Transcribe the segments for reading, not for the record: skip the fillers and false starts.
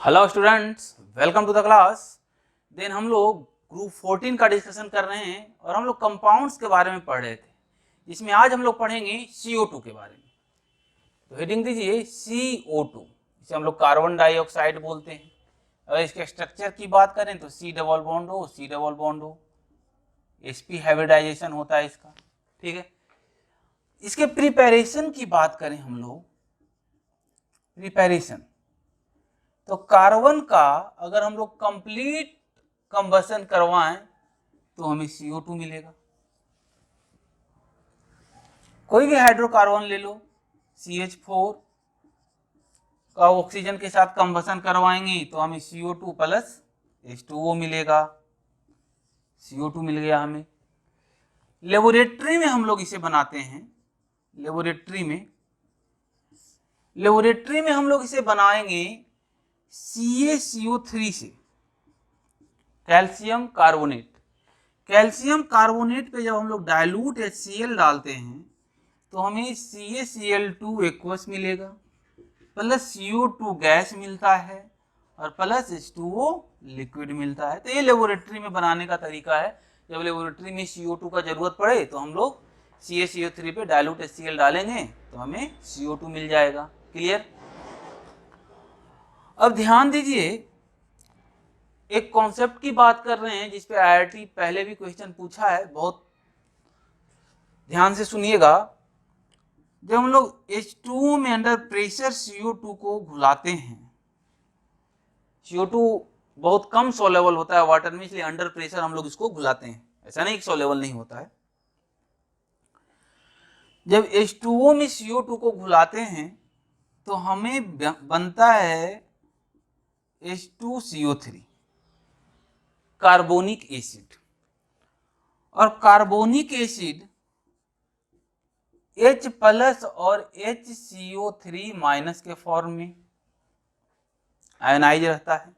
Hello students, welcome to the class. Then हम लोग group 14 का डिस्कशन कर रहे हैं और हम लोग कंपाउंड्स के बारे में पढ़ रहे थे, जिसमें आज हम लोग पढ़ेंगे CO2 के बारे में। तो हेडिंग दीजिए CO2, इसे हम लोग कार्बन डाइऑक्साइड बोलते हैं। अगर इसके स्ट्रक्चर की बात करें तो C डबल बॉन्ड हो, C डबल बॉन्ड हो, sp हाइब्रिडाइजेशन होता है इसका, ठीक है। इसके प्रिपरेशन की बात करें हम लोग, प्रिपरेशन तो कार्बन का अगर हम लोग कंप्लीट कंबसन करवाएं तो हमें CO2 मिलेगा। कोई भी हाइड्रोकार्बन ले लो, CH4 का ऑक्सीजन के साथ कंबसन करवाएंगे तो हमें CO2 प्लस H2O मिलेगा। CO2 मिल गया हमें। लेबोरेटरी में हम लोग इसे बनाते हैं। लेबोरेटरी में हम लोग इसे बनाएंगे CaCO3 से, कैल्शियम कार्बोनेट। कैल्शियम कार्बोनेट पे जब हम लोग डाइल्यूट HCl डालते हैं तो हमें CaCl2 एक्वस मिलेगा, प्लस CO2 गैस मिलता है और प्लस H2O लिक्विड मिलता है। तो ये लेबोरेटरी में बनाने का तरीका है। जब लेबोरेटरी में CO2 का जरूरत पड़े तो हम लोग CaCO3 पे डाइल्यूट HCl डालेंगे तो हमें CO2 मिल जाएगा। क्लियर? अब ध्यान दीजिए, एक कॉन्सेप्ट की बात कर रहे हैं जिस पे IIT पहले भी क्वेश्चन पूछा है, बहुत ध्यान से सुनिएगा। जब हम लोग H2O में अंडर प्रेशर CO2 को घुलाते हैं, CO2 बहुत कम सोलेबल होता है वाटर में, इसलिए अंडर प्रेशर हम लोग इसको घुलाते हैं। ऐसा नहीं कि सोलेबल नहीं होता है। जब H2O में CO2 को घुलाते हैं तो हमें बनता है H2CO3, कार्बोनिक एसिड। और कार्बोनिक एसिड H प्लस और HCO3 माइनस के फॉर्म में आयनाइज रहता है,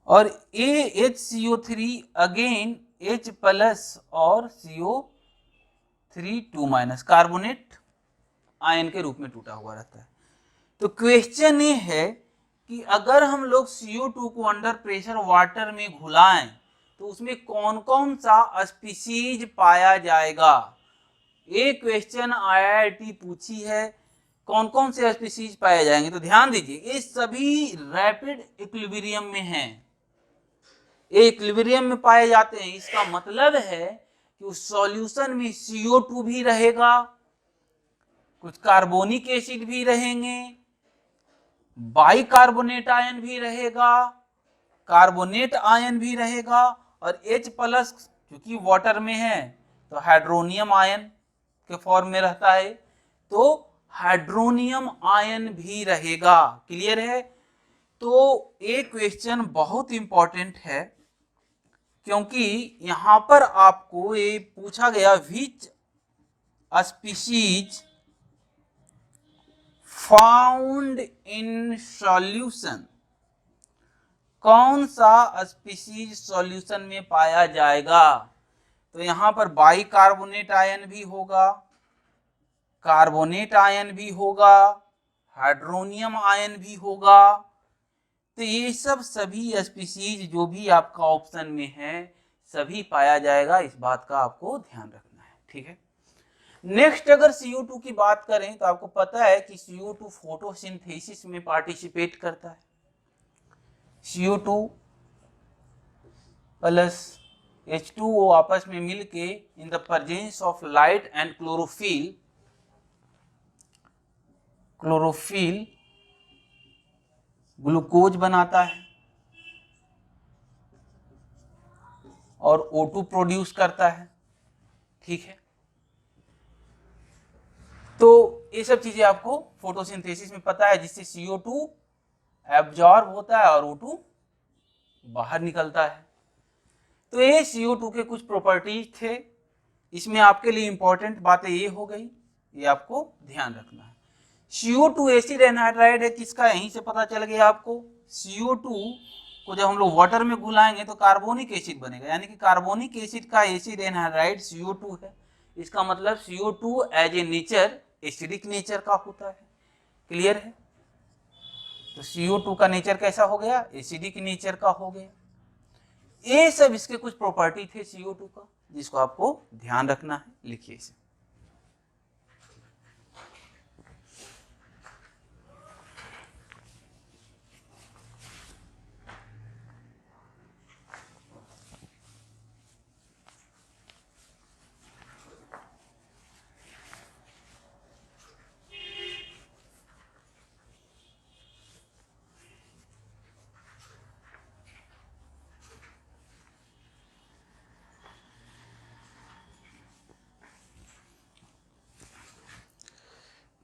और HCO3 अगेन H प्लस और CO3 2 माइनस कार्बोनेट आयन के रूप में टूटा हुआ रहता है। तो क्वेश्चन ये है कि अगर हम लोग CO2 को अंडर प्रेशर वाटर में घुलाएं तो उसमें कौन कौन सा स्पीशीज पाया जाएगा। एक क्वेश्चन IIT पूछी है, कौन कौन से स्पीशीज पाए जाएंगे। तो ध्यान दीजिए, ये सभी रैपिड इक्विलिब्रियम में हैं, ये इक्विलिब्रियम में पाए जाते हैं। इसका मतलब है कि उस सॉल्यूशन में CO2 भी रहेगा, कुछ कार्बोनिक एसिड भी रहेंगे, बाइकार्बोनेट आयन भी रहेगा, कार्बोनेट आयन भी रहेगा, और H प्लस क्योंकि वाटर में है तो हाइड्रोनियम आयन के फॉर्म में रहता है, तो हाइड्रोनियम आयन भी रहेगा। क्लियर है? तो एक क्वेश्चन बहुत इंपॉर्टेंट है, क्योंकि यहां पर आपको ये पूछा गया विच स्पीशीज फाउंड इन सॉल्यूशन, कौन सा स्पीशीज सॉल्यूशन में पाया जाएगा। तो यहां पर बाइकार्बोनेट आयन भी होगा, कार्बोनेट आयन भी होगा, हाइड्रोनियम आयन भी होगा। तो ये सब सभी स्पीशीज जो भी आपका ऑप्शन में है सभी पाया जाएगा। इस बात का आपको ध्यान रखना है, ठीक है। नेक्स्ट अगर CO2 की बात करें तो आपको पता है कि CO2 फोटोसिंथेसिस में पार्टिसिपेट करता है। CO2 प्लस H2O आपस में मिलके in the presence of light and chlorophyll glucose बनाता है और O2 प्रोड्यूस करता है, ठीक है। तो ये सब चीजें आपको फोटोसिंथेसिस में पता है, जिससे CO2 एब्जॉर्ब होता है और O2 बाहर निकलता है। तो ये CO2 के कुछ प्रॉपर्टीज थे। इसमें आपके लिए इंपॉर्टेंट बातें ये हो गई, ये आपको ध्यान रखना है। CO2 एसिड एनहाइड्राइड है किसका, यहीं से पता चल गया आपको। CO2 को जब हम लोग वाटर में घुलाएंगे तो कार्बोनिक एसिड बनेगा, यानी कि कार्बोनिक एसिड का एसिड एनहाइड्राइड CO2 है। इसका मतलब CO2 as a nature acidic nature का होता है। क्लियर है? तो CO2 का नेचर कैसा हो गया, एसिडिक नेचर का हो गया। ये सब इसके कुछ प्रॉपर्टी थे CO2 का, जिसको आपको ध्यान रखना है, लिखिए इसे।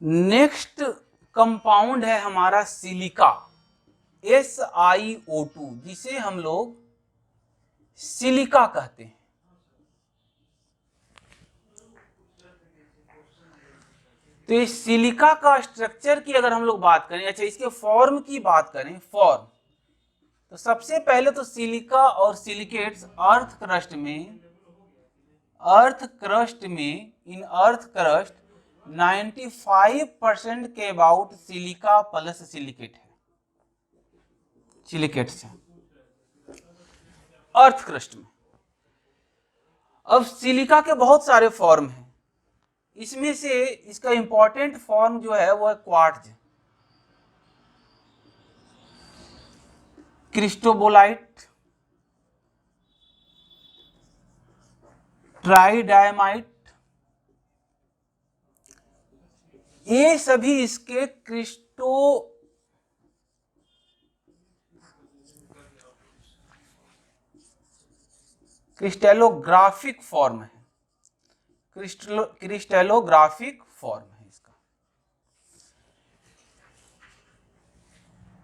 नेक्स्ट कंपाउंड है हमारा सिलिका, SiO2, जिसे हम लोग सिलिका कहते हैं। तो इस सिलिका का स्ट्रक्चर की अगर हम लोग बात करें, अच्छा इसके फॉर्म की बात करें, फॉर्म, तो सबसे पहले तो सिलिका और सिलिकेट्स इन अर्थ क्रस्ट 95% के अबाउट सिलिका प्लस सिलिकेट है, सिलिकेट्स है अर्थ क्रस्ट में। अब सिलिका के बहुत सारे फॉर्म हैं, इसमें से इसका इंपॉर्टेंट फॉर्म जो है वो है क्वार्ट्ज, क्रिस्टोबोलाइट, ट्राइडायमाइट, ये सभी इसके क्रिस्टलोग्राफिक फॉर्म है, क्रिस्टलोग्राफिक फॉर्म है इसका।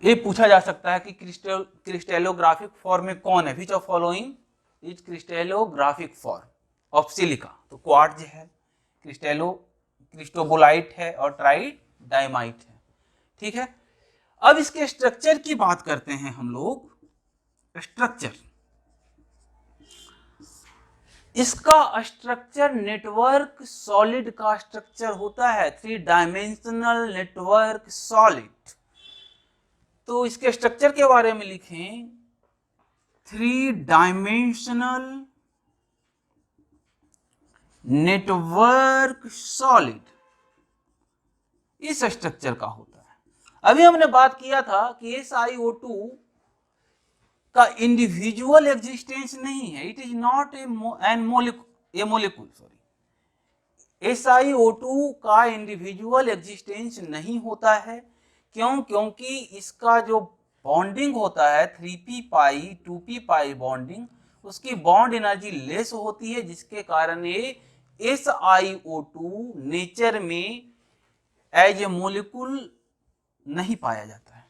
ये पूछा जा सकता है कि क्रिस्टलोग्राफिक फॉर्म में कौन है, which of following is crystallographic form of silica. तो क्वार्ट्ज है, क्रिस्टोबोलाइट है और ट्राइडायमाइट है, ठीक है। अब इसके स्ट्रक्चर की बात करते हैं हम लोग। स्ट्रक्चर, इसका स्ट्रक्चर नेटवर्क सॉलिड का स्ट्रक्चर होता है, 3 डायमेंशनल नेटवर्क सॉलिड। तो इसके स्ट्रक्चर के बारे में लिखें, 3 डायमेंशनल नेटवर्क सॉलिड, इस स्ट्रक्चर का होता है। अभी हमने बात किया था कि SiO2 का इंडिविजुअल एग्जिस्टेंस नहीं है, it is not a molecule, sorry, SiO2 का इंडिविजुअल एग्जिस्टेंस नहीं होता है। क्यों? क्योंकि इसका जो बॉन्डिंग होता है 3p पाई 2p पाई बॉन्डिंग, उसकी बॉन्ड एनर्जी लेस होती है, जिसके कारण ये SiO2 नेचर में एज ए मोलिक्यूल नहीं पाया जाता है,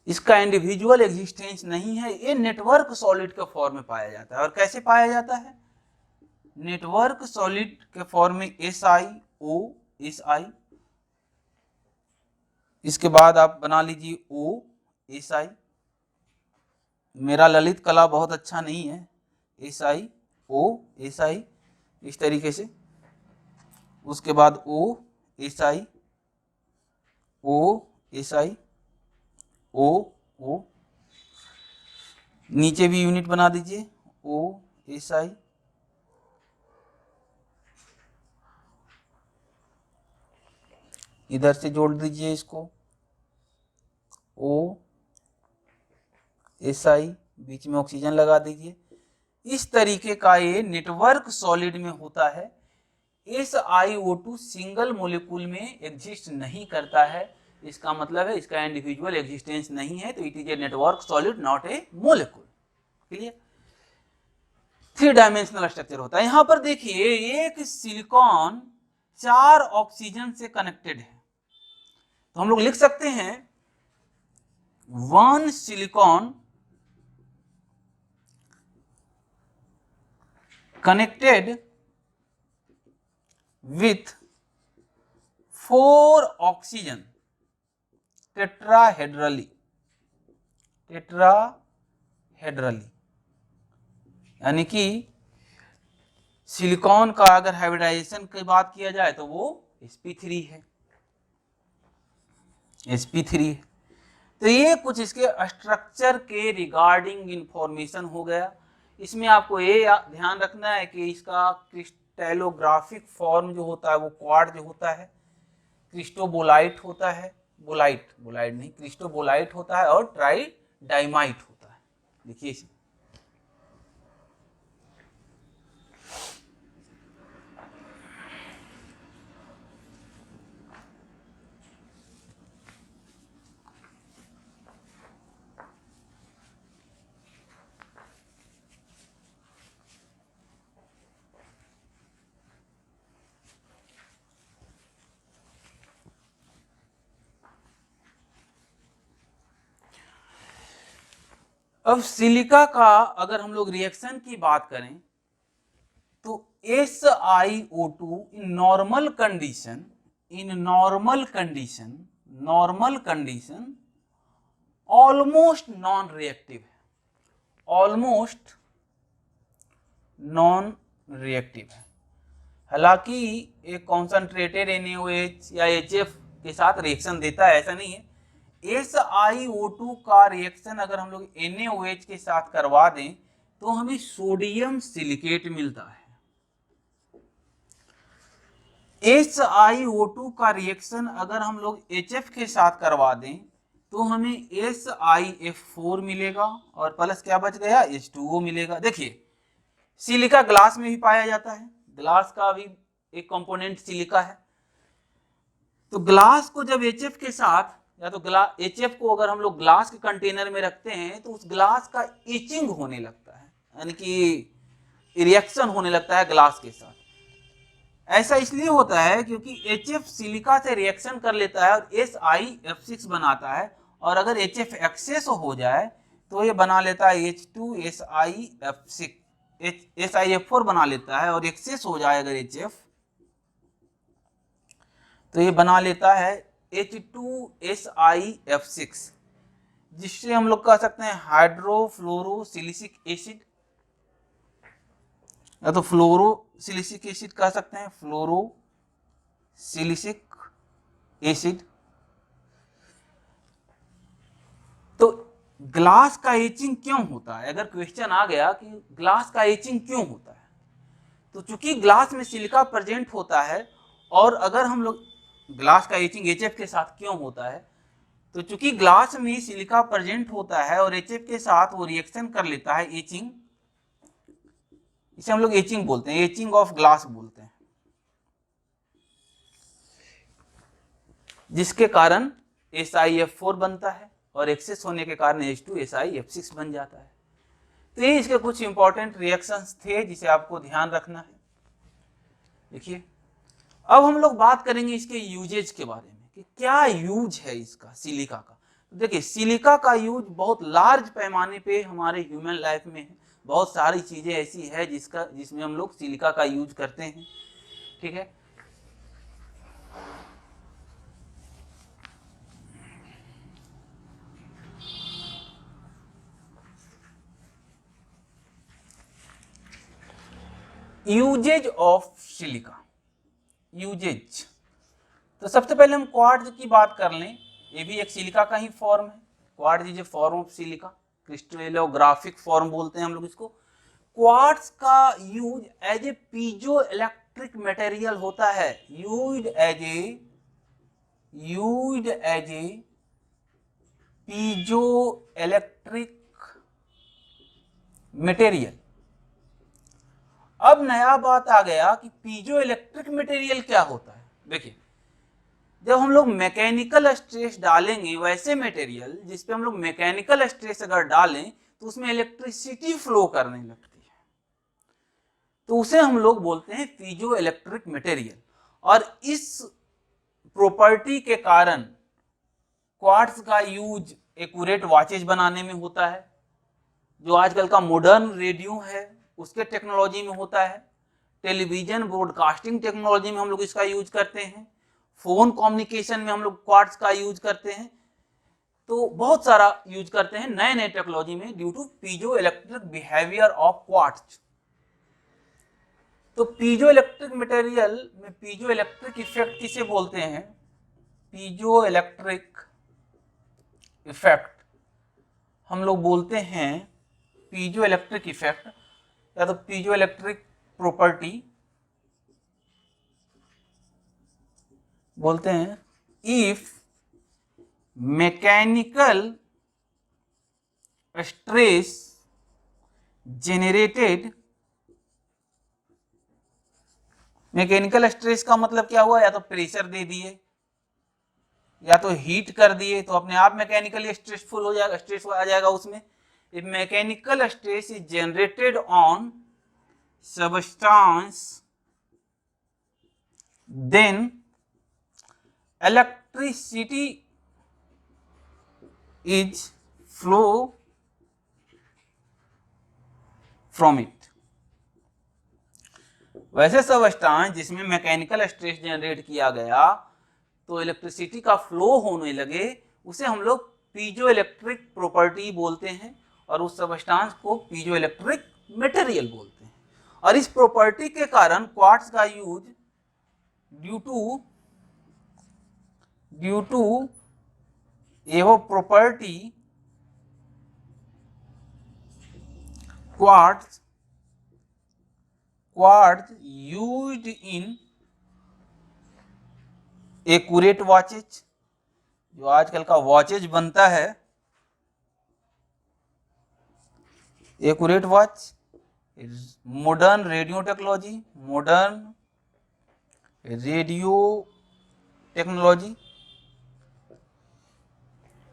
इसका इंडिविजुअल एग्जिस्टेंस नहीं है, ये नेटवर्क सॉलिड के फॉर्म में पाया जाता है। और कैसे पाया जाता है? नेटवर्क सॉलिड के फॉर्म में SiO, Si, इसके बाद आप बना लीजिए O, Si, मेरा ललित कला बहुत अच्छा नहीं है, SiO, Si, इस तरीके से, उसके बाद O, Si, O, Si, O, नीचे भी यूनिट बना दीजिए O, Si, इधर से जोड़ दीजिए इसको O, Si, बीच में ऑक्सीजन लगा दीजिए। इस तरीके का ये नेटवर्क सॉलिड में होता है। SiO2 सिंगल मोलिक्यूल में एग्जिस्ट नहीं करता है, इसका मतलब है इसका इंडिविजुअल एग्जिस्टेंस नहीं है, तो it is a network solid not a molecule. Clear? 3 dimensional structure होता है। यहां पर देखिए एक सिलिकॉन 4 ऑक्सीजन से कनेक्टेड है, तो हम लोग लिख सकते हैं 1 silicon connected with 4 oxygen tetrahedrally, यानी कि सिलिकॉन का अगर हाइब्रिडाइजेशन की बात किया जाए तो वो sp3 है। sp3 है। तो ये कुछ इसके स्ट्रक्चर के रिगार्डिंग इंफॉर्मेशन हो गया। इसमें आपको ये ध्यान रखना है कि इसका क्रिस्टलोग्राफिक फॉर्म जो होता है वो क्वाड जो होता है, क्रिस्टोबोलाइट होता है, बोलाइट बोलाइट नहीं क्रिस्टोबोलाइट होता है, और ट्राई डाइमाइट होता है। देखिए इसे अब सिलिका का अगर हम लोग रिएक्शन की बात करें तो SiO2 in normal condition almost non reactive है, ऑलमोस्ट नॉन रिएक्टिव है। हालांकि एक कॉन्सेंट्रेटेड NaOH या HF के साथ रिएक्शन देता है, ऐसा नहीं है। SiO2 का रिएक्शन अगर हम लोग NaOH के साथ करवा दें तो हमें सोडियम सिलिकेट मिलता है। SiO2 का रिएक्शन अगर हम लोग HF के साथ करवा दें तो हमें SiF4 मिलेगा और प्लस क्या बच गया, H2O मिलेगा। देखिए सिलिका ग्लास में भी पाया जाता है, ग्लास का भी एक कंपोनेंट सिलिका है। तो ग्लास को जब HF के साथ या तो HF को अगर हम लोग ग्लास के कंटेनर में रखते हैं तो उस ग्लास का इचिंग होने लगता है, यानी कि रिएक्शन होने लगता है ग्लास के साथ। ऐसा इसलिए होता है क्योंकि HF सिलिका से रिएक्शन कर लेता है और SiF6 बनाता है, और अगर HF एक्सेस हो जाए तो ये बना लेता है H2SiF6 SiF4 बना लेता है, और एक्सेस हो जाए अगर HF तो ये बना लेता है H2SiF6, जिससे हम लोग कह सकते हैं हाइड्रोफ्लोरोसिलिसिक एसिड, या तो फ्लोरोसिलिसिक एसिड कह सकते हैं, फ्लोरोसिलिसिक एसिड। तो ग्लास का एचिंग क्यों होता है, अगर क्वेश्चन आ गया कि ग्लास का एचिंग क्यों होता है, तो चूंकि ग्लास में सिलिका प्रेजेंट होता है, और अगर हम लोग ग्लास का एचिंग HF के साथ क्यों होता है, तो चूंकि ग्लास में सिलिका प्रेजेंट होता है और HF के साथ वो रिएक्शन कर लेता है, एचिंग, इसे हम लोग एचिंग बोलते हैं, एचिंग ऑफ ग्लास बोलते हैं, जिसके कारण SiF4 बनता है और एक्सेस होने के कारण H2SiF6 बन जाता है। तो ये इसके कुछ इंपॉर्टेंट रिएक्शंस थे जिसे आपको ध्यान रखना है। देखिए अब हम लोग बात करेंगे इसके यूजेज के बारे में कि क्या यूज है इसका सिलिका का। तो देखिए सिलिका का यूज बहुत लार्ज पैमाने पे हमारे ह्यूमन लाइफ में है, बहुत सारी चीजें ऐसी है जिसमें हम लोग सिलिका का यूज करते हैं। ठीक है, यूजेज ऑफ सिलिका, यूजेज। तो सबसे पहले हम क्वार्ट्ज की बात कर लें, ये भी एक सिलिका का ही फॉर्म है। Quartz is a form of silica, crystallographic form बोलते हैं हम लोग इसको। क्वार्ट्ज का use as a piezo electric material होता है, used as a piezo electric material. अब नया बात आ गया कि पीजो इलेक्ट्रिक मटेरियल क्या होता है। देखिए जब हम लोग मैकेनिकल स्ट्रेस डालेंगे, वैसे मटेरियल जिसपे हम लोग मैकेनिकल स्ट्रेस अगर डालें तो उसमें इलेक्ट्रिसिटी फ्लो करने लगती है, तो उसे हम लोग बोलते हैं पीजो इलेक्ट्रिक मटेरियल। और इस प्रॉपर्टी के कारण क्वार्ट्ज का यूज एक्यूरेट वॉचेज बनाने में होता है, जो आजकल का मॉडर्न रेडियो है उसके टेक्नोलॉजी में होता है, टेलीविजन ब्रॉडकास्टिंग टेक्नोलॉजी में हम लोग इसका यूज करते हैं, फोन कम्युनिकेशन में हम लोग क्वार्ट्ज का यूज करते हैं। तो बहुत सारा यूज करते हैं नए नए टेक्नोलॉजी में due to piezo electric behaviour of quartz. तो पीजो इलेक्ट्रिक मटेरियल में पीजो इलेक्ट्रिक इफेक्ट किसे बोलते हैं, पीजो इलेक्ट्रिक इफेक्ट हम लोग बोलते हैं पीजो इलेक्ट्रिक इफेक्ट या तो पीजो इलेक्ट्रिक प्रॉपर्टी बोलते हैं। If mechanical stress generated, mechanical stress का मतलब क्या हुआ, या तो प्रेशर दे दिए या तो हीट कर दिए तो अपने आप मैकेनिकली स्ट्रेसफुल हो जाएगा, स्ट्रेस आ जाएगा उसमें। If mechanical stress is generated on substance then electricity is flow from it. वैसे सबस्टेंस जिसमें मैकेनिकल स्ट्रेस जनरेट किया गया तो इलेक्ट्रिसिटी का फ्लो होने लगे, उसे हम लोग पीजो इलेक्ट्रिक प्रॉपर्टी बोलते हैं और उस सबस्टेंस को पीजो इलेक्ट्रिक मटेरियल बोलते हैं। और इस प्रॉपर्टी के कारण क्वार्ट्ज का यूज ड्यू टू एवो property quartz used in accurate watches, जो आजकल का वॉचेज बनता है, accurate watch, modern radio technology,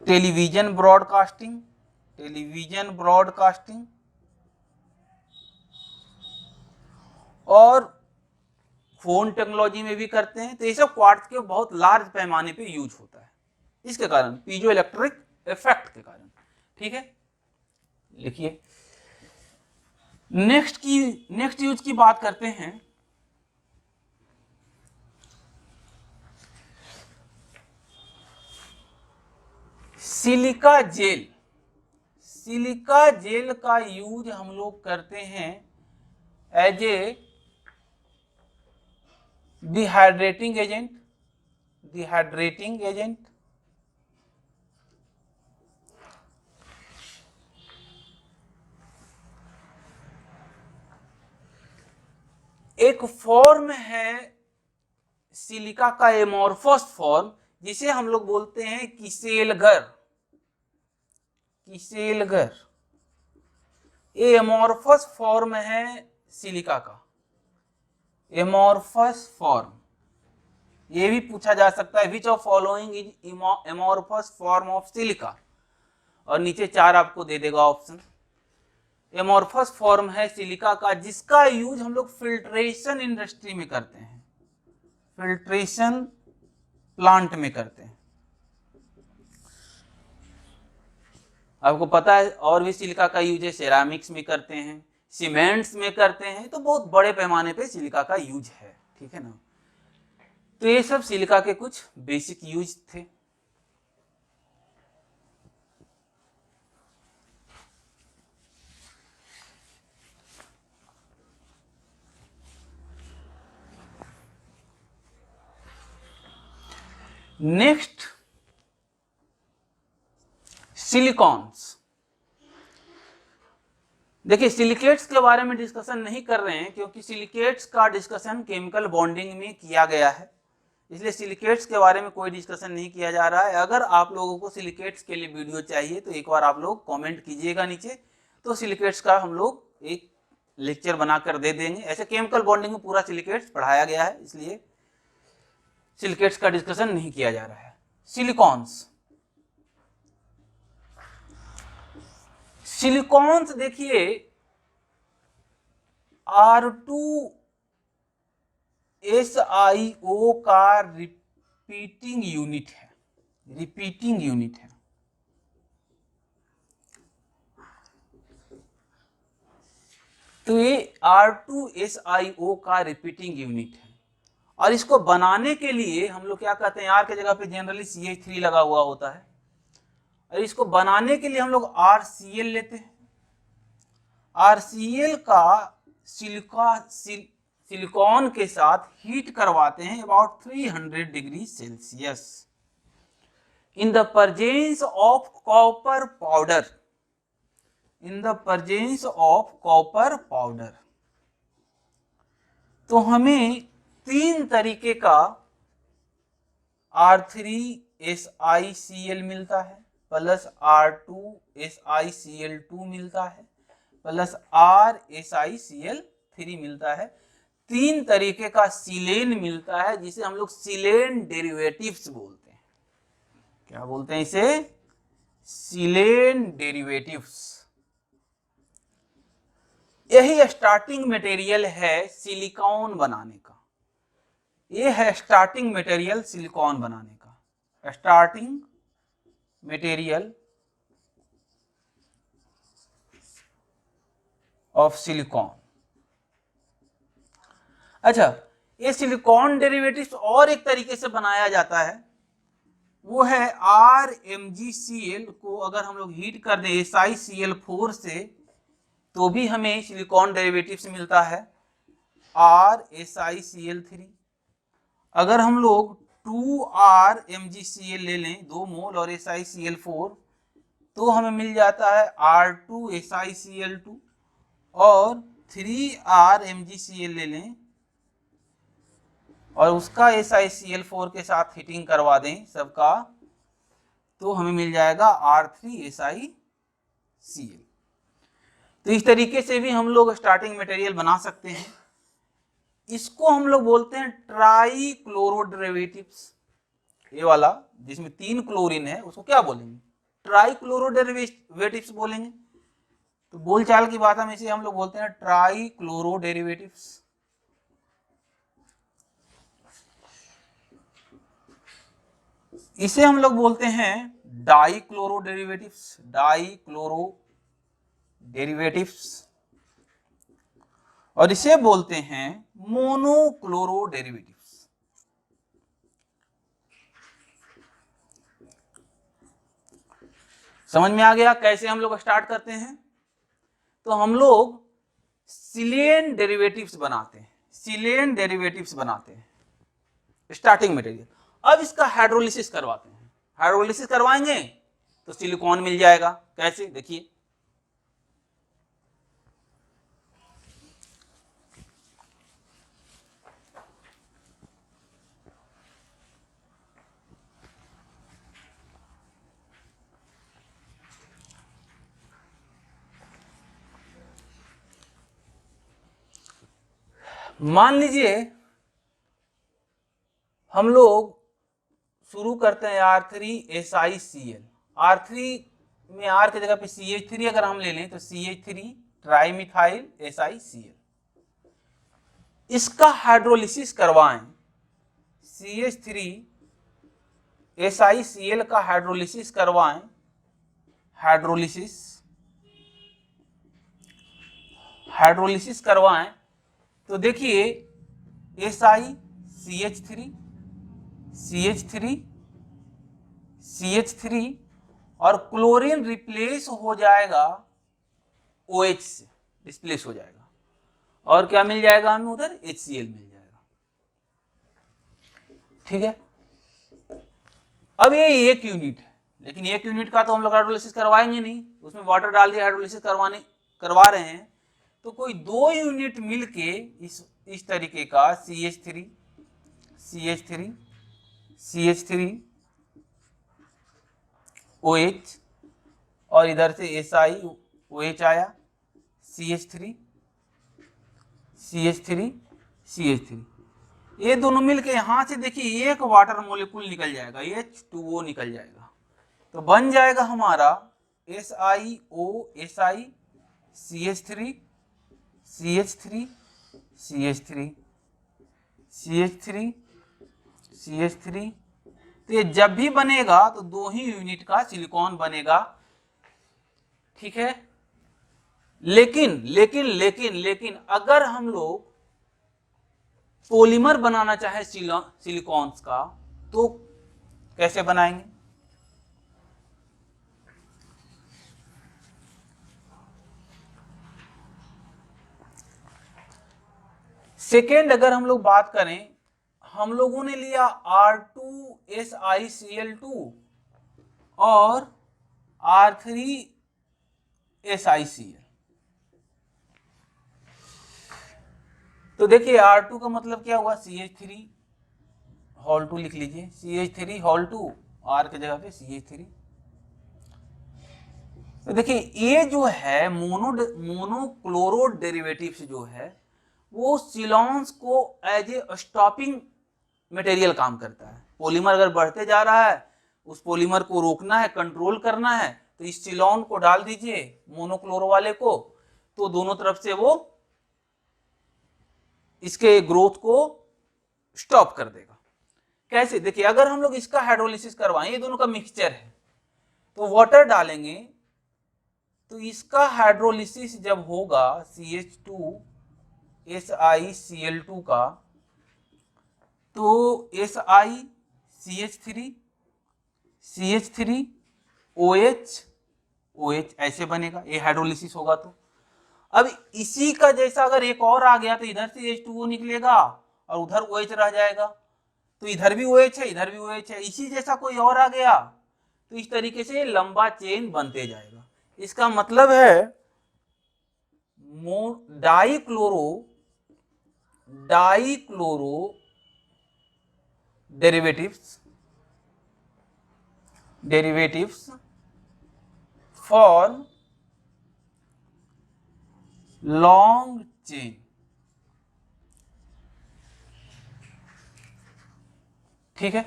television broadcasting और फोन टेक्नोलॉजी में भी करते हैं। तो ये सब क्वार्ट्ज के बहुत लार्ज पैमाने पे यूज होता है, इसके कारण पीजो इलेक्ट्रिक इफेक्ट के कारण। ठीक है, लिखिए। नेक्स्ट यूज की बात करते हैं। सिलिका जेल का यूज हम लोग करते हैं एज ए डिहाइड्रेटिंग एजेंट। एक फॉर्म है सिलिका का एमोर्फस फॉर्म, जिसे हम लोग बोलते हैं किसेलगर। ये एमोर्फस फॉर्म है सिलिका का, एमोर्फस फॉर्म। ये भी पूछा जा सकता है, which of following is amorphous form of silica, और नीचे 4 आपको दे देगा ऑप्शन। एमोर्फस फॉर्म है सिलिका का जिसका यूज हम लोग फिल्ट्रेशन इंडस्ट्री में करते हैं, फिल्ट्रेशन प्लांट में करते हैं। आपको पता है और भी सिलिका का यूज है, सेरामिक्स में करते हैं, सीमेंट्स में करते हैं, तो बहुत बड़े पैमाने पे सिलिका का यूज है। ठीक है ना, तो ये सब सिलिका के कुछ बेसिक यूज थे। Next, silicones. देखिए, सिलिकेट्स के बारे में डिस्कशन नहीं कर रहे हैं क्योंकि सिलिकेट्स का डिस्कशन केमिकल बॉन्डिंग में किया गया है, इसलिए सिलिकेट्स के बारे में कोई डिस्कशन नहीं किया जा रहा है। अगर आप लोगों को सिलिकेट्स के लिए वीडियो चाहिए तो एक बार आप लोग कमेंट कीजिएगा नीचे, तो सिलिकेट्स का हम लोग एक लेक्चर बनाकर दे देंगे। ऐसे केमिकल बॉन्डिंग में पूरा सिलिकेट्स पढ़ाया गया है, इसलिए सिलिकेट्स का डिस्कशन नहीं किया जा रहा है। सिलिकॉन्स देखिए, R2SiO का रिपीटिंग यूनिट है। तो ये R2SiO का रिपीटिंग यूनिट है, और इसको बनाने के लिए हम लोग क्या कहते हैं, R के जगह पे जनरली CH3 लगा हुआ होता है, और इसको बनाने के लिए हम लोग RCl लेते हैं। RCl का सिलिकॉन के साथ हीट करवाते हैं about 300 degree Celsius. In the presence of copper powder, in the presence of copper powder, तो हमें 3 तरीके का R3SiCl मिलता है, प्लस R2SiCl2 मिलता है, प्लस RSiCl3 मिलता है। 3 तरीके का सिलेन मिलता है, जिसे हम लोग सिलेन डेरिवेटिव्स बोलते हैं। क्या बोलते हैं इसे? सिलेन डेरिवेटिव्स। यही स्टार्टिंग मटेरियल है सिलिकॉन बनाने का। ये है स्टार्टिंग मटेरियल सिलिकॉन बनाने का, स्टार्टिंग मटेरियल ऑफ सिलिकॉन। अच्छा, ये सिलिकॉन डेरिवेटिव्स और एक तरीके से बनाया जाता है, वो है RMgCl को अगर हम लोग हीट कर दें SiCl4 से, तो भी हमें सिलिकॉन डेरिवेटिव्स मिलता है RSiCl3। अगर हम लोग 2RMgCl ले लें, 2 मोल और SiCl4, तो हमें मिल जाता है R2SiCl2। और 3RMgCl ले लें और उसका SiCl4 के साथ हीटिंग करवा दें सबका, तो हमें मिल जाएगा R3SiCl। तो इस तरीके से भी हम लोग स्टार्टिंग मटेरियल बना सकते हैं। इसको हम लोग बोलते हैं ट्राई क्लोरो डेरिवेटिव्स। ये वाला जिसमें 3 क्लोरीन है, उसको क्या बोलेंगे? ट्राई क्लोरो डेरिवेटिव्स बोलेंगे। तो बोलचाल की भाषा में इसे हम लोग बोलते हैं ट्राई क्लोरो डेरिवेटिव्स। इसे हम लोग बोलते हैं die chloro derivatives, die chloro derivatives. और इसे बोलते हैं मोनोक्लोरो डेरिवेटिव्स। समझ में आ गया कैसे हम लोग स्टार्ट करते हैं? तो हम लोग सिलेन डेरिवेटिव्स बनाते हैं, सिलेन डेरिवेटिव्स बनाते हैं स्टार्टिंग मटेरियल। अब इसका हाइड्रोलिसिस करवाते हैं। हाइड्रोलिसिस करवाएंगे तो सिलिकॉन मिल जाएगा। कैसे? देखिए, मान लीजिए हम लोग शुरू करते हैं R3SiCl। R3 में R की जगह पे CH3 अगर हम ले लें तो CH3 ट्राईमिथाइल SiCl। इसका हाइड्रोलिसिस करवाएं, CH3 SiCl का हाइड्रोलिसिस करवाएं, हाइड्रोलिसिस करवाएं, तो देखिए SiCH3 CH3 और क्लोरीन रिप्लेस हो जाएगा OH से, रिप्लेस हो जाएगा, और क्या मिल जाएगा हमें उधर? HCl मिल जाएगा। ठीक है। अब ये एक यूनिट है, लेकिन एक यूनिट का तो हम लोग हाइड्रोलिसिस करवाएंगे नहीं, उसमें वाटर डाल दिया, हाइड्रोलिसिस करवा रहे हैं, तो कोई 2 यूनिट मिलके इस तरीके का CH3 OH और इधर से SiOH आया, CH3 ये दोनों मिलके यहां से देखिए एक वाटर मोलिक्यूल निकल जाएगा, H2O निकल जाएगा, तो बन जाएगा हमारा SiO CH3 तो ये जब भी बनेगा तो 2 ही यूनिट का सिलिकॉन बनेगा। ठीक है। लेकिन अगर हम लोग पॉलीमर बनाना चाहे सिलिकॉन्स का, तो कैसे बनाएंगे? सेकेंड अगर हम लोग बात करें, हम लोगों ने लिया R2SiCl2 और R3SiCl। तो देखिए R2 का मतलब क्या हुआ, CH3 होल 2 लिख लीजिए, CH3 होल 2, R की जगह पे CH3। तो देखिए ये जो है मोनोक्लोरो डेरिवेटिव्स जो है वो सिलॉन्स को एज ए स्टॉपिंग मटेरियल काम करता है। पॉलीमर अगर बढ़ते जा रहा है, उस पॉलीमर को रोकना है, कंट्रोल करना है, तो इस सिलॉन को डाल दीजिए मोनोक्लोरो वाले को, तो दोनों तरफ से वो इसके ग्रोथ को स्टॉप कर देगा। कैसे, देखिए अगर हम लोग इसका हाइड्रोलिसिस करवाएं, ये दोनों का मिक्सचर है, तो वाटर डालेंगे, तो इसका हाइड्रोलिसिस जब होगा CH2SiCl2 का, तो CH3OH ऐसे बनेगा, ये हाइड्रोलिसिस होगा। तो अब इसी का जैसा अगर एक और आ गया, तो इधर से H2O निकलेगा और उधर OH रह जाएगा, तो इधर भी OH है, इधर भी OH है। इसी जैसा कोई और आ गया, तो इस तरीके से लंबा चेन बनते जाएगा। इसका मतलब है dichloro derivatives for long chain. ठीक है,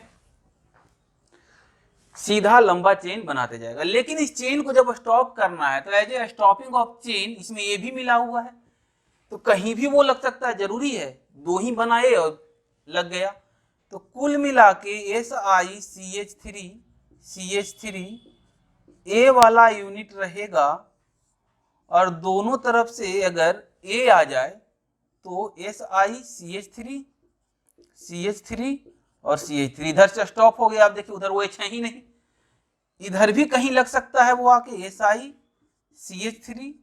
सीधा लंबा चेन बनाते जाएगा। लेकिन इस चेन को जब स्टॉप करना है, तो as a stopping of chain इसमें ये भी मिला हुआ है, तो कहीं भी वो लग सकता है, जरूरी है दो ही बनाए और लग गया। तो कुल मिला के SiCH3 ए वाला यूनिट रहेगा, और दोनों तरफ से अगर ए आ जाए तो SiCH3 और CH3 इधर से स्टॉप हो गया। आप देखिए उधर वो है ही नहीं, इधर भी कहीं लग सकता है वो आके SiCH3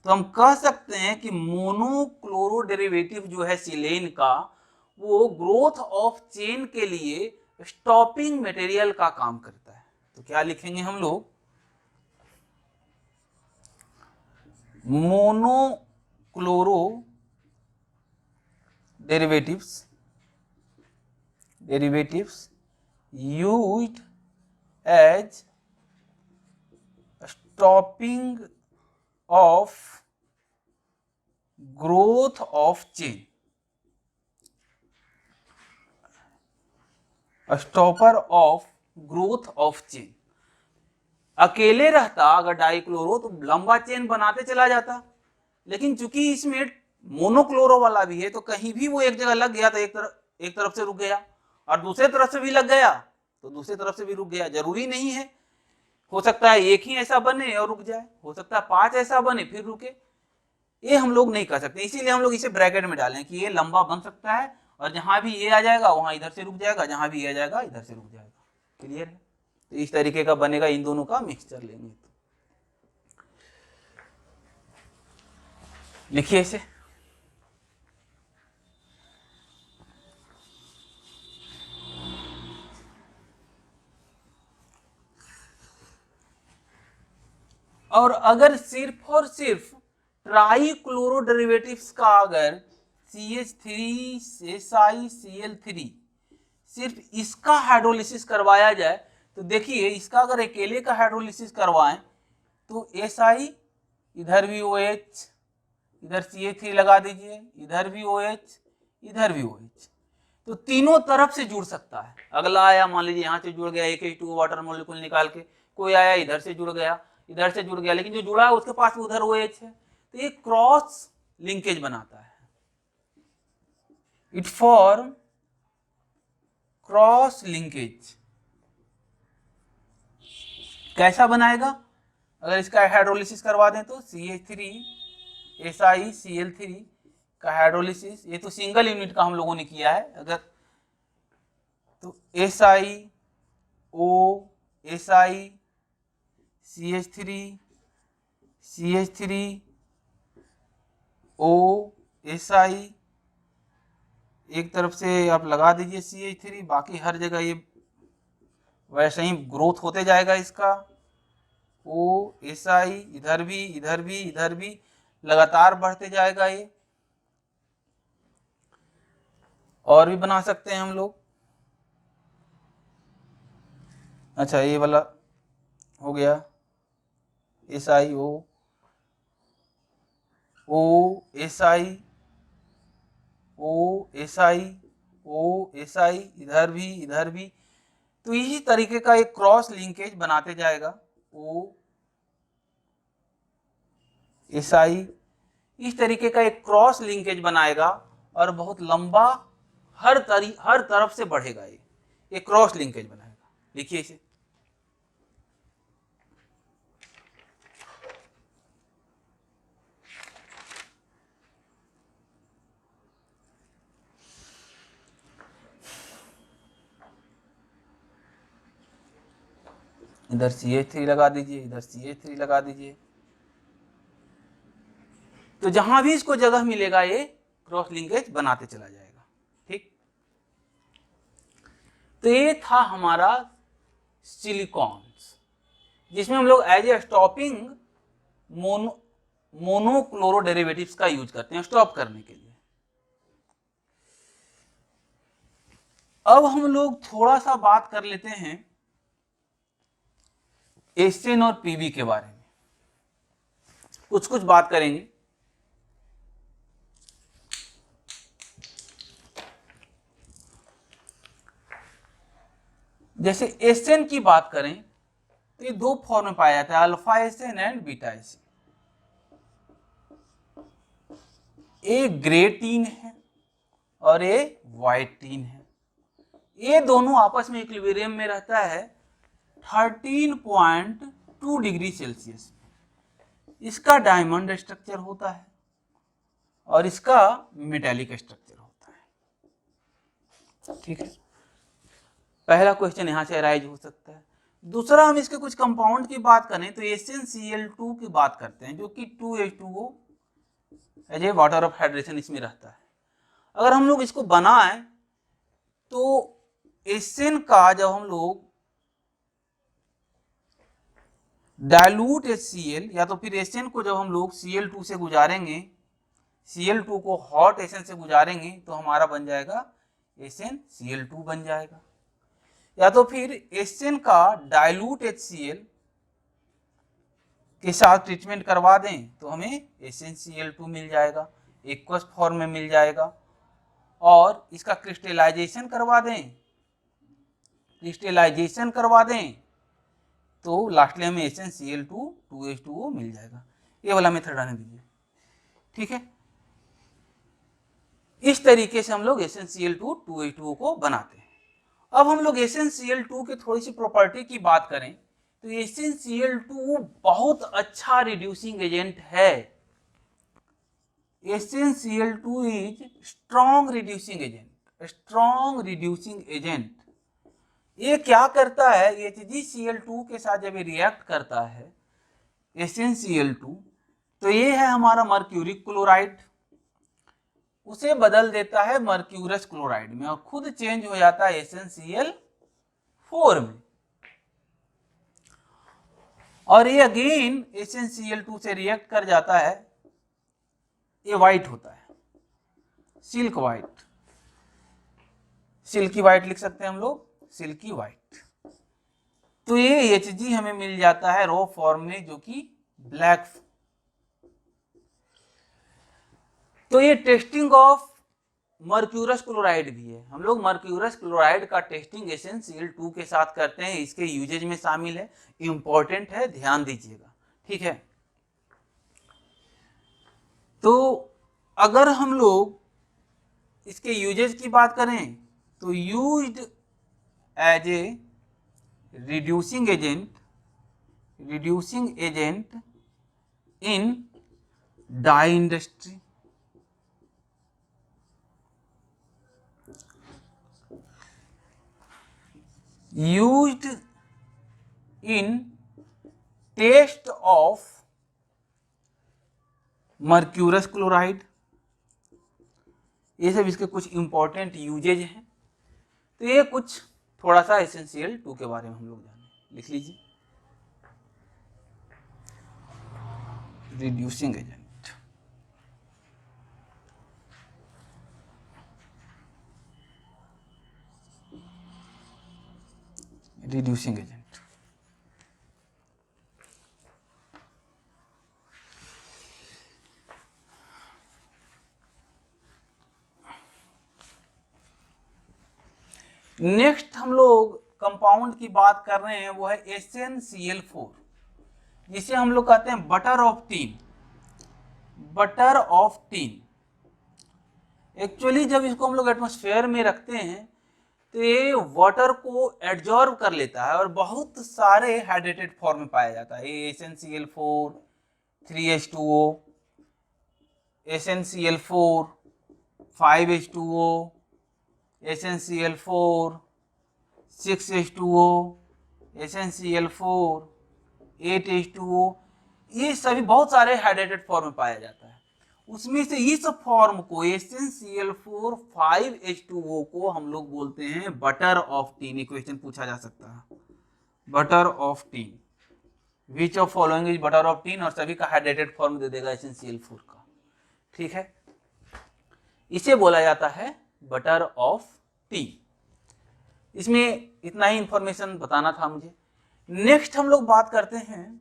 तो हम कह सकते हैं कि मोनोक्लोरो डेरिवेटिव जो है सिलेन का, वो ग्रोथ ऑफ चेन के लिए स्टॉपिंग मटेरियल का काम करता है। तो क्या लिखेंगे हम लोग, monochloro derivatives used as stopping of growth of chain, stopper of growth of chain. अकेले रहता अगर डाइक्लोरो, तो लंबा चेन बनाते चला जाता, लेकिन चूंकि इसमें मोनोक्लोरो वाला भी है, तो कहीं भी वो एक जगह लग गया तो एक तरफ से रुक गया, और दूसरे तरफ से भी लग गया तो दूसरे तरफ से भी रुक गया। जरूरी नहीं है, हो सकता है एक ही ऐसा बने और रुक जाए, हो सकता है 5 ऐसा बने फिर रुके। ये हम लोग नहीं कर सकते, इसीलिए हम लोग इसे ब्रैकेट में डालें कि ये लंबा बन सकता है, और जहां भी ये आ जाएगा वहां इधर से रुक जाएगा, जहां भी ये आ जाएगा इधर से रुक जाएगा। क्लियर है? तो इस तरीके का बनेगा, इन दोनों का मिक्सचर लेंगे। लिखिए इसे, और अगर सिर्फ और सिर्फ ट्राइक्लोरो डेरिवेटिव्स का अगर CH3SiCl3 सिर्फ इसका हाइड्रोलिसिस करवाया जाए, तो देखिए इसका अगर अकेले का हाइड्रोलिसिस करवाएं, तो Si इधर भी OH, इधर CH3 लगा दीजिए, इधर भी OH, इधर भी OH, तो तीनों तरफ से जुड़ सकता है। अगला आया, मान लीजिए यहाँ से जुड़ गया H2 वाटर मॉलिक्यूल निकाल के, कोई आया इधर से जुड़ गया, इधर से जुड़ गया, लेकिन जो जुड़ा है उसके पास उधर OH है, तो ये क्रॉस लिंकेज बनाता है। It form cross linkage. कैसा बनाएगा, अगर इसका हाइड्रोलिसिस करवा दें तो CH3SiCl3 का हाइड्रोलिसिस, ये तो सिंगल यूनिट का हम लोगों ने किया है, अगर तो SiO CH3 Si, एक तरफ से आप लगा दीजिए CH3, बाकी हर जगह ये वैसे ही ग्रोथ होते जाएगा इसका, ओ एस आई, इधर भी इधर भी इधर भी लगातार बढ़ते जाएगा ये। और भी बना सकते हैं हम लोग। अच्छा ये वाला हो गया S I O, O S I, O S I, O S I, इधर भी। तो इसी तरीके का एक क्रॉस लिंकेज बनाते जाएगा, ओ एस आई, इस तरीके का एक क्रॉस लिंकेज बनाएगा और बहुत लंबा हर तरफ से बढ़ेगा ये क्रॉस लिंकेज बनाएगा। देखिए इसे, इधर CH3 लगा दीजिए, इधर CH3 लगा दीजिए। तो जहां भी इसको जगह मिलेगा ये क्रॉस लिंकेज बनाते चला जाएगा। ठीक, तो ये था हमारा सिलिकॉन्स, जिसमें हम लोग as a stopping monochloro derivatives का यूज करते हैं स्टॉप करने के लिए। अब हम लोग थोड़ा सा बात कर लेते हैं एसएन और पीवी के बारे में, कुछ बात करेंगे। जैसे एसएन की बात करें तो ये दो फॉर्म में पाया जाता है, alpha Sn and beta Sn. ये ग्रे टीन है और ये व्हाइट टीन है। ये दोनों आपस में इक्विलिब्रियम में रहता है 13.2 डिग्री सेल्सियस। इसका डायमंड स्ट्रक्चर होता है और इसका मेटालिक स्ट्रक्चर होता है। ठीक है, पहला क्वेश्चन यहां से अराइज हो सकता है। दूसरा, हम इसके कुछ कंपाउंड की बात करें तो SnCl2 की बात करते हैं, जो कि 2H2O as a water of hydration इसमें रहता है। अगर हम लोग इसको बनाएं तो एसएन का जब हम लोग डाइल्यूट HCl या तो फिर एसएन को जब हम लोग Cl2 से गुजारेंगे, Cl2 को हॉट एसएन से गुजारेंगे तो हमारा बन जाएगा SnCl2 बन जाएगा। या तो फिर एसएन का डाइल्यूट HCl के साथ ट्रीटमेंट करवा दें तो हमें SnCl2 मिल जाएगा, एक्वस फॉर्म में मिल जाएगा। और इसका क्रिस्टलाइजेशन करवा दें तो लास्टली हमें SnCl2 2H2O मिल जाएगा। ये वाला मेथड रहने दीजिए। ठीक है, इस तरीके से हम लोग SnCl2 2H2O को बनाते हैं। अब हम लोग SnCl2 के थोड़ी सी प्रॉपर्टी की बात करें तो SnCl2 बहुत अच्छा रिड्यूसिंग एजेंट है। SnCl2 is strong reducing agent. ये क्या करता है, HgCl2 के साथ जब ये रिएक्ट करता है SnCl2 तो ये है हमारा मर्क्यूरिक क्लोराइड, उसे बदल देता है मर्क्यूरस क्लोराइड में और खुद चेंज हो जाता है SnCl4 में। और ये अगेन SnCl2 से रिएक्ट कर जाता है, ये व्हाइट होता है, सिल्की व्हाइट लिख सकते हैं हम लोग, सिल्की व्हाइट। तो ये Hg हमें मिल जाता है रो फॉर्म में, जो कि ब्लैक। तो ये टेस्टिंग ऑफ मर्क्यूरस क्लोराइड भी है। हम लोग मर्क्यूरस क्लोराइड का टेस्टिंग SnCl2 के साथ करते हैं, इसके यूजेज में शामिल है, इंपॉर्टेंट है, ध्यान दीजिएगा। ठीक है, तो अगर हम लोग इसके यूजेज की बात करें तो used as a reducing agent in dye industry, used in test of mercurous chloride. ये सब इसके कुछ इंपॉर्टेंट यूजेज हैं। तो ये कुछ थोड़ा सा एसेंशियल 2 के बारे में हम लोग जाने, लिख लीजिए reducing agent. Reducing agent next हम लोग कंपाउंड की बात कर रहे हैं, वो है SnCl4, जिसे हम लोग कहते हैं butter of tin. Butter of tin actually जब इसको हम लोग एटमॉस्फेयर में रखते हैं तो ये वाटर को एब्जॉर्ब कर लेता है और बहुत सारे हाइड्रेटेड फॉर्म में पाया जाता है। ये SnCl4, 3H2O, SnCl4, 5H2O, SnCl4, 6H2O, SnCl4, 8H2O, ये सभी बहुत सारे हाइड्रेटेड फॉर्म में पाया जाता है। उसमें से इस फॉर्म को SnCl4, 5H2O को हम लोग बोलते हैं बटर ऑफ टीन। ये क्वेश्चन पूछा जा सकता है, butter of tin, which of following is butter of tin, और सभी का हाइड्रेटेड फॉर्म दे देगा SnCl4 का। ठीक है, इसे बोला जाता है बटर ऑफ टीन। इसमें इतना ही इंफॉर्मेशन बताना था मुझे। नेक्स्ट हम लोग बात करते हैं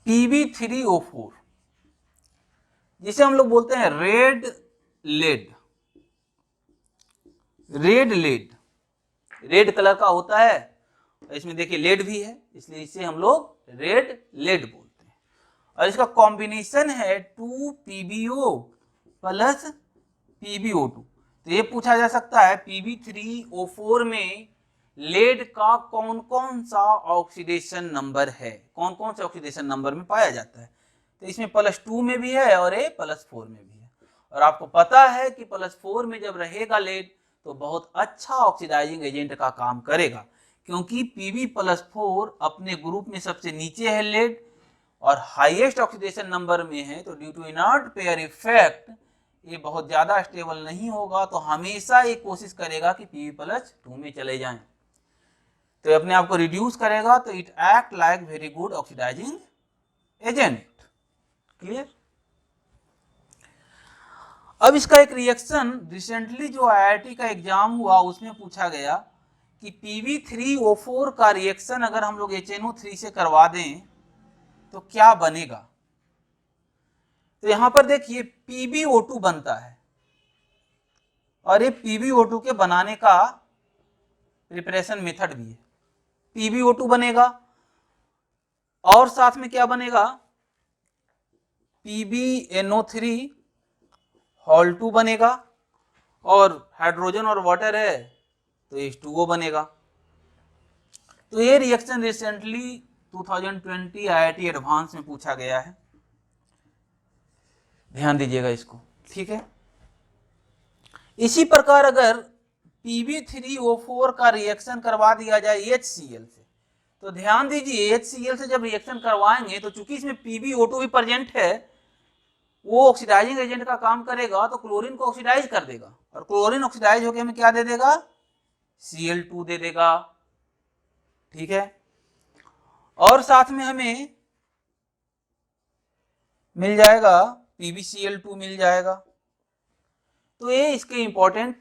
Pb3O4, जिसे हम लोग बोलते हैं red lead. Red lead red colour का होता है, इसमें देखिए लेड भी है, इसलिए इसे हम लोग रेड लेड बोलते हैं। और इसका कॉम्बिनेशन है 2PbO प्लस PbO2। तो ये पूछा जा सकता है Pb3O4 में लेड का कौन कौन सा ऑक्सीडेशन नंबर है, कौन कौन से ऑक्सीडेशन नंबर में पाया जाता है। तो इसमें +2 में भी है और ये +4 में भी है। और आपको पता है कि +4 में जब रहेगा लेड तो बहुत अच्छा ऑक्सीडाइजिंग एजेंट का काम करेगा, क्योंकि Pb+4 अपने ग्रुप में सबसे नीचे है लेड और हाईएस्ट ऑक्सीडेशन नंबर में है। तो due to inert pair effect ये बहुत ज्यादा स्टेबल नहीं होगा, तो हमेशा ये कोशिश करेगा कि Pb+2 में चले जाएं। तो अपने आप को रिड्यूस करेगा, तो it act like very good oxidising agent. Clear. अब इसका एक रिएक्शन रिसेंटली जो IIT का एग्जाम हुआ उसमें पूछा गया कि Pb3O4 का रिएक्शन अगर हम लोग HNO3 से करवा दें तो क्या बनेगा। तो यहां पर देखिए PbO2 बनता है और ये PbO2 के बनाने का प्रिपरेशन मेथड भी है। PbO2 बनेगा और साथ में क्या बनेगा, PbNO3 हॉल 2 बनेगा और हाइड्रोजन और वाटर है तो H2O बनेगा। तो ये रिएक्शन रिसेंटली 2020 IIT एडवांस में पूछा गया है, ध्यान दीजिएगा इसको। ठीक है, इसी प्रकार अगर Pb3O4 का रिएक्शन करवा दिया जाए HCl से, तो ध्यान दीजिए HCl से जब रिएक्शन करवाएंगे तो चूंकि इसमें PbO2 भी प्रेजेंट है, वो ऑक्सीडाइजिंग एजेंट का काम करेगा, तो क्लोरीन को ऑक्सीडाइज कर देगा और क्लोरीन ऑक्सीडाइज होकर हमें क्या दे देगा, Cl2 दे देगा। ठीक है, और साथ में हमें मिल जाएगा PbCl2 मिल जाएगा। तो ये इसके इंपॉर्टेंट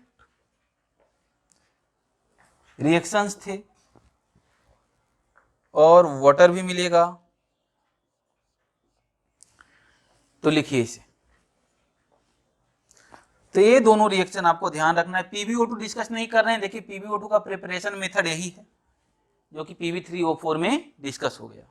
रिएक्शंस थे और वाटर भी मिलेगा। तो लिखिए इसे। तो ये दोनों रिएक्शन आपको ध्यान रखना है। PbO2 डिस्कस नहीं कर रहे हैं, देखिए PbO2 का प्रिपरेशन मेथड यही है जो कि Pb3O4 में डिस्कस हो गया।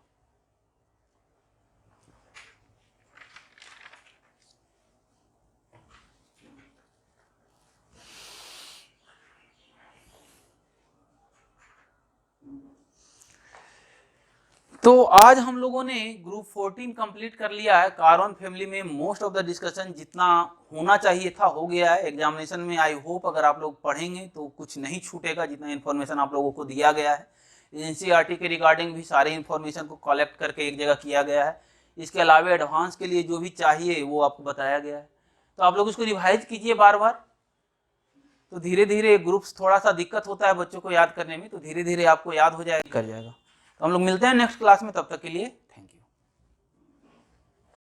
तो आज हम लोगों ने ग्रुप 14 कंप्लीट कर लिया है। कार्बन फैमिली में मोस्ट ऑफ द डिस्कशन जितना होना चाहिए था हो गया है। एग्जामिनेशन में आई होप अगर आप लोग पढ़ेंगे तो कुछ नहीं छूटेगा, जितना इन्फॉर्मेशन आप लोगों को दिया गया है। एनसीईआरटी के रिगार्डिंग भी सारे इन्फॉर्मेशन को कलेक्ट करके एक जगह किया गया है। इसके अलावा एडवांस के लिए जो भी चाहिए वो आपको बताया गया है, तो आप लोग इसको रिवाइज कीजिए बार बार। तो धीरे धीरे ग्रुप्स थोड़ा सा दिक्कत होता है बच्चों को याद करने में, तो धीरे धीरे आपको याद हो जाएगा, कर जाएगा। तो हम लोग मिलते हैं नेक्स्ट क्लास में, तब तक के लिए